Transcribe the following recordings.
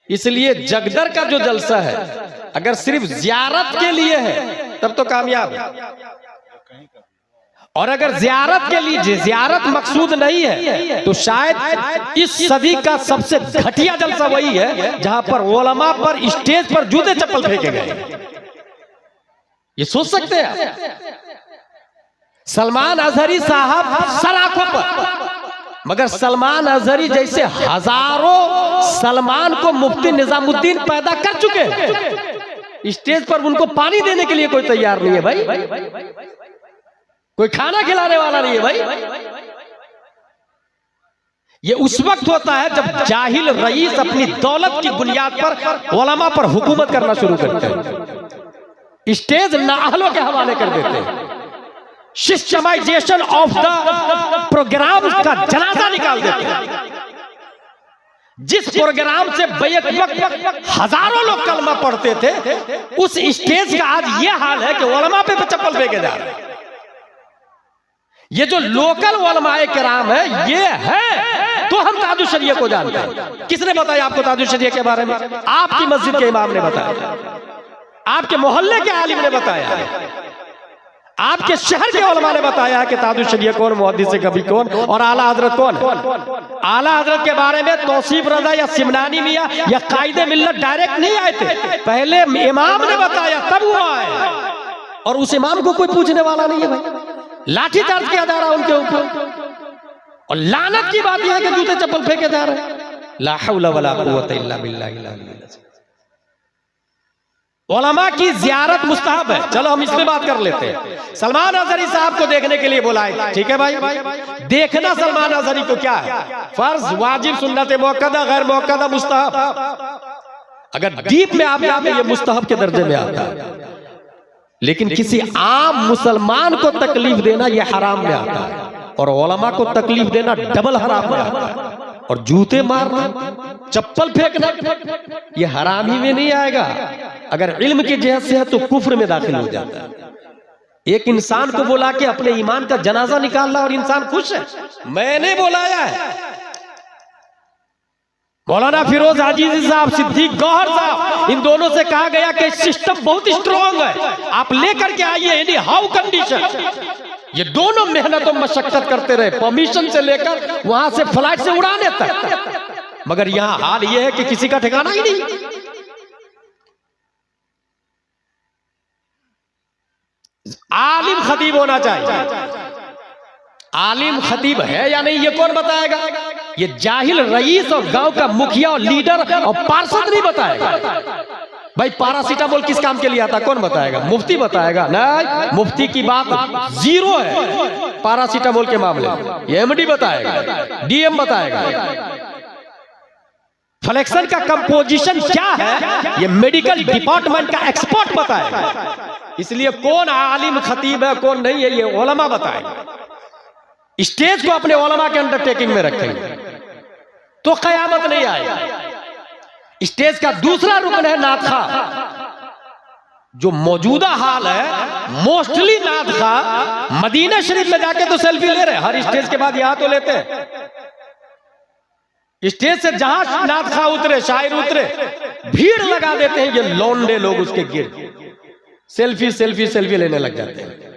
इसलिए जगदर का जो जलसा है अगर सिर्फ जियारत के लिए है तब तो कामयाब है, और अगर जियारत के लिए जियारत मकसूद नहीं है तो शायद इस सदी का सबसे घटिया जलसा वही है जहां पर उलमा पर स्टेज पर जूते चप्पल फेंके गए। ये सोच सकते हैं सलमान अजहरी साहब सर आंखों पर, मगर सलमान अजहरी जैसे हजारों सलमान को मुफ्ती निजामुद्दीन पैदा कर चुके हैं, स्टेज पर उनको पानी देने के लिए कोई तैयार नहीं है भाई, कोई खाना खिलाने वाला नहीं है भाई। ये उस वक्त होता है जब जाहिल रईस अपनी दौलत की बुनियाद पर उलमा पर हुकूमत करना शुरू करते हैं, स्टेज नाअहलों के हवाले कर देते हैं, सिस्टमाइजेशन ऑफ द प्रोग्राम का जनाजा निकाल देते हैं। जिस प्रोग्राम से बैक वक्त हजारों लोग कलमा पढ़ते थे, उस स्टेज का आज ये हाल है कि उलमा पे चप्पल फेंके जा रहे हैं। ये जो लोकल उलमाए किराम है ये है तो हम ताजुश शरिया को जानते हैं। किसने बताया आपको ताजुश शरिया के बारे में? आपकी मस्जिद के इमाम ने बताया, आपके मोहल्ले के आलिम ने बताया, आपके शहर के उलमा ने बताया कि ताजुश शरिया कौन, मुहद्दिस कभी कौन, और आला हजरत कौन। आला हजरत के बारे में तौसीफ रजा या सिमनानी मियां या कायदे मिल्लत डायरेक्ट नहीं आए थे, पहले इमाम ने बताया तब वो आए, और उस इमाम को कोई पूछने वाला नहीं है भाई। लाठीचार्ज किया जा रहा है उनके ऊपर, और लानत की बात यह है कि जूते चप्पल फेंके जा रहे हैं। ला हौला वला कुव्वता इल्ला बिल्लाह। उलमा की जियारत मुस्तहब है, चलो हम इसमें बात कर लेते हैं। सलमान अजहरी साहब को देखने के लिए बुलाए, ठीक है भाई, देखना सलमान अजहरी को क्या है, फर्ज, वाजिब, सुन्नत, मुअक्कदा, गैर मुअक्कदा, मुस्तहब। अगर डीप में आप जाते ये मुस्तहब के दर्जे में आता है, लेकिन किसी आम मुसलमान को तकलीफ देना यह हराम में आता है, और उलमा को तकलीफ देना डबल हराम में आता है। और जूते मारना, चप्पल फेंकना ये हरामी में नहीं आएगा, अगर इल्म की जहत से है तो कुफ्र में दाखिल हो जाता है। एक इंसान को बुला के अपने ईमान का जनाजा निकालना और इंसान खुश है, मैंने बुलाया है। मौलाना फिरोज हाजी साहब, सिद्दीक गौहर साहब, इन दोनों से कहा गया कि सिस्टम बहुत स्ट्रॉन्ग है, आप लेकर के आइए एनी हाउ कंडीशन। ये दोनों मेहनत और मशक्कत करते रहे, परमिशन से लेकर वहां से फ्लाइट से उड़ाने तक, मगर यहां हाल ये है कि किसी का ठिकाना ही नहीं। आलिम खतीब होना चाहिए, आलिम खतीब है या नहीं ये कौन बताएगा? ये जाहिल रईस और गांव का मुखिया और लीडर और पार्षद नहीं बताएगा। भाई पैरासीटामोल किस काम के लिए आता कौन बताएगा? मुफ्ती बताएगा। नहीं, मुफ्ती की बात जीरो है पैरासीटामोल के मामले में, ये एमडी बताएगा, डीएम बताएगा। फ्लेक्शन का कंपोजिशन क्या है ये मेडिकल डिपार्टमेंट का एक्सपर्ट बताएगा। इसलिए कौन आलिम खतीब है कौन नहीं है ये उलमा बताएगा। स्टेज को अपने उलमा के अंडरटेकिंग में रखेंगे तो कयामत नहीं आएगी। स्टेज का दूसरा रुकन है नादखा। जो मौजूदा हाल है मोस्टली नादखा मदीना शरीफ में जाके तो सेल्फी ले रहे, हर स्टेज के बाद यहां तो लेते हैं। स्टेज से जहां नादखा उतरे, शायर उतरे, भीड़ लगा देते हैं ये लौंडे लोग, उसके गिर सेल्फी सेल्फी सेल्फी लेने लग जाते हैं।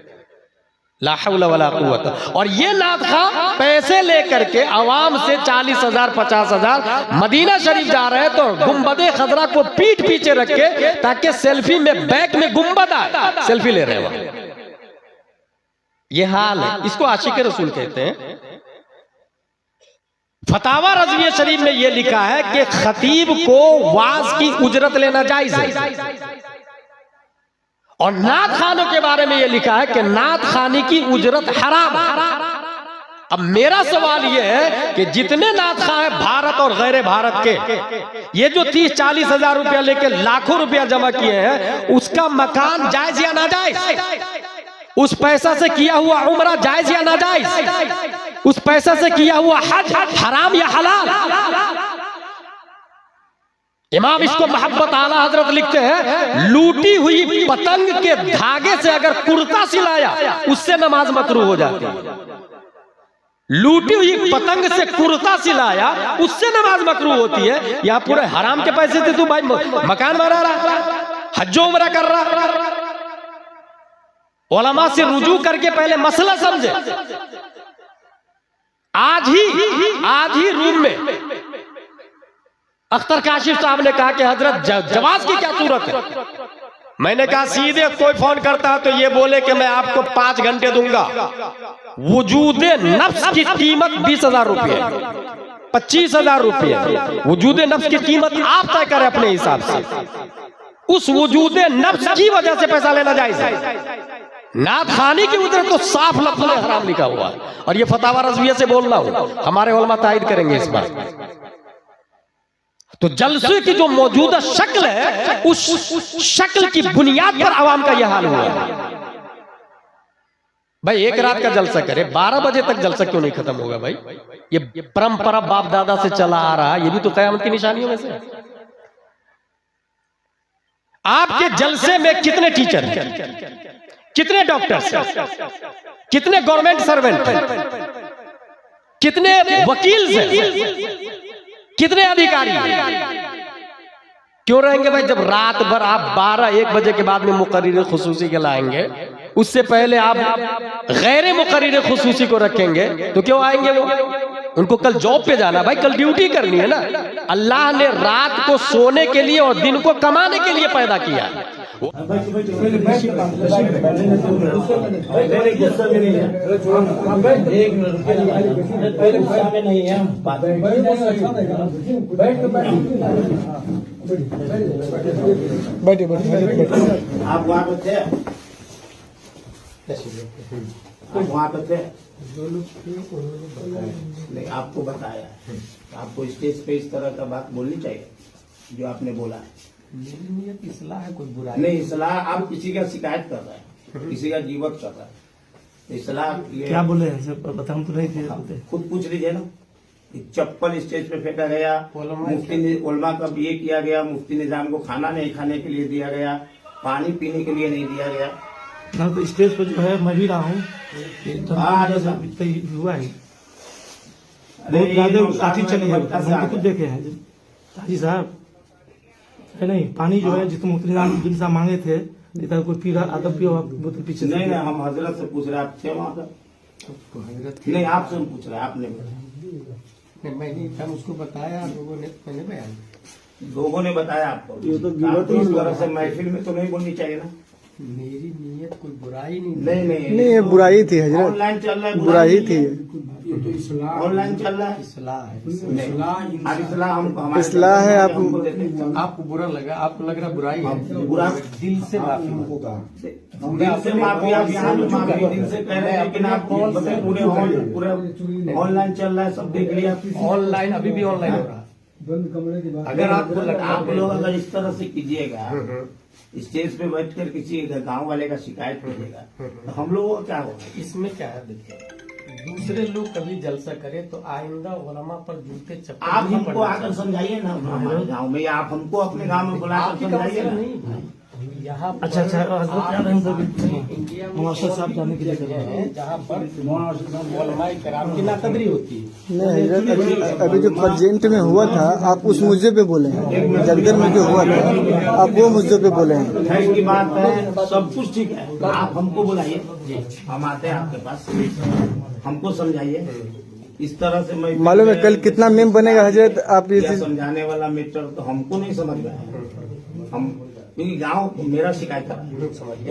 ला हौला वला कुव्वता। और ये नादखा पैसे लेकर के आवाम से 40,000 50,000 मदीना शरीफ जा रहे हैं तो गुंबदे खजरा को पीठ पीछे रख के ताकि सेल्फी में बैक में गुंबद आए, सेल्फी ले रहे हैं। ये हाल है, इसको आशिक रसूल कहते हैं। फतावा रज़विया शरीफ में यह लिखा है कि खतीब को वाज की उजरत लेना जायज है, और नात खानों के बारे में यह लिखा है कि नात खानी की उजरत हराम है। अब मेरा सवाल यह है कि जितने नात खा है भारत और गैर भारत के, ये जो 30-40 हजार रुपया लेके लाखों रुपया जमा किए हैं, उसका मकान जायज या नाजायज? उस पैसा से किया हुआ उम्रा जायज या नाजायज? उस पैसा से किया हुआ हज हराम या हलाल? इमाम इसको मोहब्बत आला हजरत लिखते हैं, लूटी हुई पतंग के धागे से अगर कुर्ता सिलाया उससे नमाज मकरूह हो जाती है। लूटी हुई पतंग से कुर्ता सिलाया, उससे नमाज मकरूह होती है। या पूरे हराम के पैसे से तू भाई मकान बना रहा, हज्जो उम्रा कर रहा। उलमा से रुजू करके पहले मसला समझे। आज ही रूम में अख्तर काशिफ साहब ने कहा कि हजरत जवाज की क्या सूरत है। मैंने कहा सीधे कोई फोन करता है तो ये बोले कि मैं आपको 5 घंटे दूंगा। वजूदे नफ्स की कीमत 20,000 रुपये, 25,000 रुपये। वजूदे नफ्स की कीमत आप तय करें अपने हिसाब से। उस वजूदे नफ्स की वजह से पैसा लेना जायज है। नात खानी की उधर तो साफ लफ्ज़ में हराम लिखा हुआ है। और ये फतावा रज़विया से बोल रहा हूं, हमारे उलमा तायद करेंगे इस बात। तो जलसे की जो मौजूदा शक्ल है, उस शक्ल की बुनियाद पर आवाम का यह हाल हुआ है। भाई एक रात का जलसा करे, 12 बजे तक जलसा क्यों नहीं खत्म होगा भाई? ये परंपरा बाप दादा से चला आ रहा है, ये भी तो कयामत की निशानियों में से। आपके जलसे में कितने टीचर हैं, कितने डॉक्टर्स हैं, कितने गवर्नमेंट सर्वेंट हैं, कितने वकील हैं, कितने अधिकारी क्यों रहेंगे भाई? जब रात भर आप 12-1 बजे के बाद में मुकर्रिर खुसूसी के लाएंगे, उससे पहले आप गैर मुकर्रिर खुसूसी को रखेंगे, तो क्यों आएंगे वो? उनको कल जॉब पे जाना, भाई कल ड्यूटी करनी है ना। अल्लाह ने रात को सोने के लिए और दिन को कमाने के लिए पैदा किया। बैठे आप वहाँ पे थे, वहाँ पे थे नहीं, आपको बताया आपको स्टेज पे इस तरह का बात बोलनी चाहिए जो आपने बोला है। मेरी नियत इस्लाह है, कोई बुराई नहीं इस्लाह, आप किसी का शिकायत कर रहे हैं, किसी का जीवत कर रहे हैं। इस्लाह क्या बोले हैं सर? पता हम तो नहीं थे। खुद पूछ लीजिए ना। चप्पल स्टेज पे फेंका गया, मुफ्ती उलमा का ये किया गया, मुफ्ती निजाम को खाना नहीं खाने के लिए दिया गया, पानी पीने के लिए नहीं दिया गया ना। तो स्टेज पर जो है मैं भी रहा हूँ, हुआ है बहुत ज्यादा लाठी चली है, हम खुद देखे हैं हाजी साहब है। नहीं पानी जो है जितना मुफ्ती निजाम साहब मांगे थे, इतना कोई पी रहा अदब पियो बोतल पीछे। नहीं नहीं, हम हजरत से पूछ रहे, आप थे वहाँ पर? नहीं आपसे हम पूछ रहे, आपने मैंने हम उसको बताया, लोगों ने मैंने बयान, लोगों ने बताया आपको। ये तो आपको इस तरह से महफिल में तो नहीं बोलनी चाहिए ना। मेरी नीयत कोई बुराई नहीं। नहीं ये बुराई थी हजरत, ऑनलाइन चल रहा है, बुराई थी। ऑनलाइन चल रहा है, इस्लाह है। अब इस्लाह हम इस्लाह है। आप आपको बुरा लगा, आपको लग रहा बुराई है, बुरा दिल से माफी दिल से माफी, आप यहाँ पे माफी दिल से कह रहे हैं, लेकिन आप पूरे ऑनलाइन चल रहा है, सब देख लिया। ऑनलाइन अभी भी ऑनलाइन हो रहा है। अगर आपको आप लोग अगर इस तरह से कीजिएगा, स्टेज पे बैठ कर किसी गांव वाले का शिकायत कीजिएगा, तो हम लोगों को क्या होगा? इसमें क्या है, देखिए दूसरे लोग कभी जलसा करे तो आइंदा उलमा पर जूते चप्पल आप नहीं हमको आकर समझाइए ना हमारे गांव में, या आप हमको अपने गांव में बुलाकर समझाइए ना। नहीं यहाँ पर अच्छा इंडिया में मास्टर साहब जाने के लिए कर रहे हैं, जहाँ पर उलमाए किराम की नाकदरी होती है। नहीं हजरत, अभी जो प्रेजेंट में हुआ था आप उस मुद्दे पे बोले हैं, जगदर में जो हुआ था आप वो मुद्दे पे बोले हैं। खैर की बात है, सब कुछ ठीक है, आप हमको बुलाइए, हम आते हैं आपके पास, हमको समझाइए। इस तरह से मैं मालूम है कल कितना मेम बनेगा हजरत? आप ये समझाने वाला मीटर तो हमको नहीं समझ में आया, हम क्योंकि गांव मेरा शिकायत है,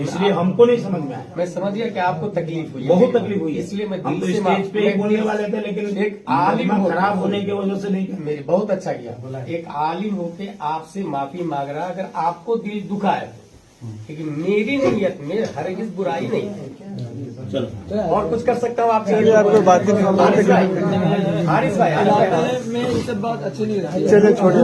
इसलिए हमको नहीं समझ में आया। मैं समझ गया कि आपको तकलीफ हुई, बहुत तकलीफ हुई, इसलिए मैं हम तो दिल से स्टेज पे ही बोलने वाले थे, लेकिन एक आलिम खराब होने की वजह से नहीं। मेरी बहुत अच्छा किया बोला, एक आलिम होके आपसे माफी मांग रहा, अगर आपको दिल दुखा है, लेकिन मेरी नीयत में हरगिज बुराई नहीं है। चलो और कुछ कर सकता हूँ आपसे? आपको बातें हारिस भाई चलो छोड़िए।